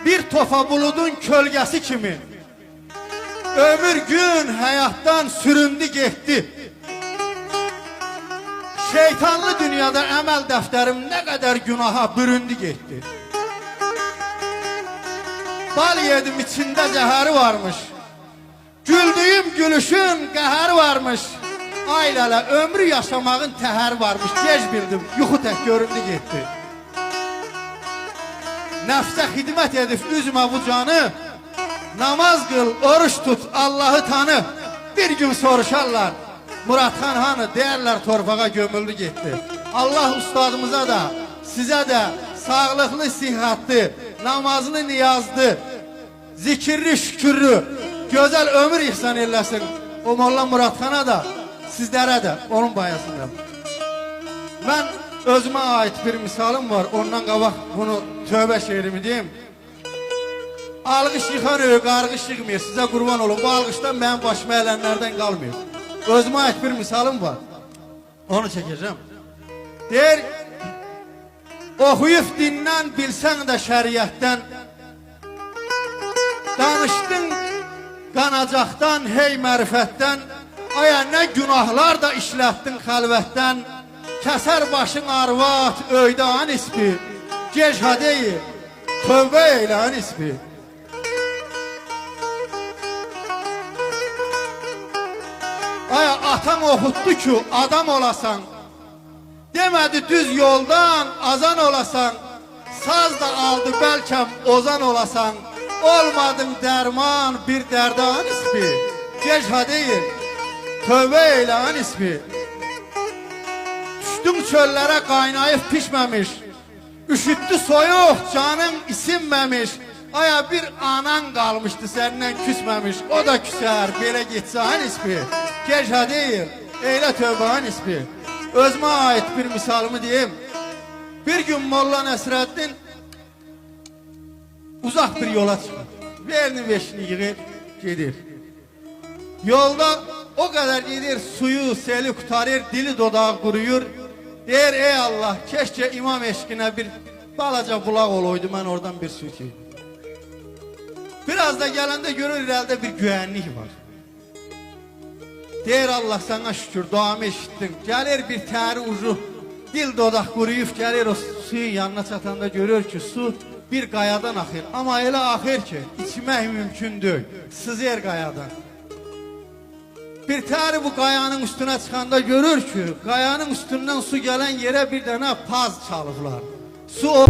bir tofa buludun kölgesi kimi. Ömür gün hayattan süründü getdi. Şeytanlı dünyada əməl dəftərim nə qədər günaha büründü getdi. Bal yedim içində zəhəri varmış. Güldüyüm gülüşün qəhəri varmış. Ailələ ömrü yaşamağın təhəri varmış. Gec bildim, yuxu tək göründü getdi. Nəfsə xidmət edib üzmə bu canı. Namaz qıl, oruç tut, Allahı tanı. Bir gün soruşarlar, Muratxan hanı, deyərlər torpağa gömüldü getdi. Allah ustadımıza da, sizə də sağlıqlı, sihatlı, namazlı, niyazlı, zikirli, şükürlü, gözəl ömür ihsan eləsin. O Molla Muratxana da, sizlərə də, onun bayasında. Mən özümə ait bir misalım var, ondan qabaq bunu tövbə şeirimi deyim. Alqış yıxan öy, qarqış yıxmıyor, sizə qurban olun. Bu alqışdan mənim başıma ələnlərdən qalmıyor. Özümə ait bir misalım var, onu çəkəcəm. Deyir, oxuyub dindən, bilsən də şəriətdən, danışdın qanacaqdan, hey mərifətdən, aya nə günahlar da işlətdin xəlvətdən, kəsər başın arvat, öydə an ispi, gecə deyil, tövbə eylə an ispi. Aya atan oxutdu ki adam olasan, demədi düz yoldan azan olasan, saz da aldı bəlkəm ozan olasan, olmadın dərman bir dərdan ispi, gecə deyil, tövbə eylə an ispi. Düşdüm çöllərə qaynayıb pişməmiş, üşüttü soyuq canım isinməmiş, aya bir anan qalmışdı səndən küsməmiş, o da küsər belə getsə an ispi, gecə deyil, eylə tövbə an ispi. Özümə ait bir misalımı deyim. Bir gün Molla Nəsrəddin uzaq bir yola çıxır. Verini veşini yığır, gedir. Yolda o qədər gedir, suyu, seli qutarır, dili dodağı quruyur. Deyir, ey Allah, keşke imam eşqinə bir balaca bulaq olaydı, mən oradan bir su içeydim. Biraz da gələndə görür, irəlidə bir güvənlik var. Deyir, Allah sana şükür, duamı eşittin. Gəlir bir təri ucu, dil dodaq quruyub, gəlir o suyun yanına çatanda görür ki, su bir qayadan axır. Amma elə axır ki, içmək mümkün deyil, sızır qayadan. Bir təri bu qayanın üstünə çıxanda görür ki, qayanın üstündən su gələn yerə bir dənə paz çalıblar. Su o...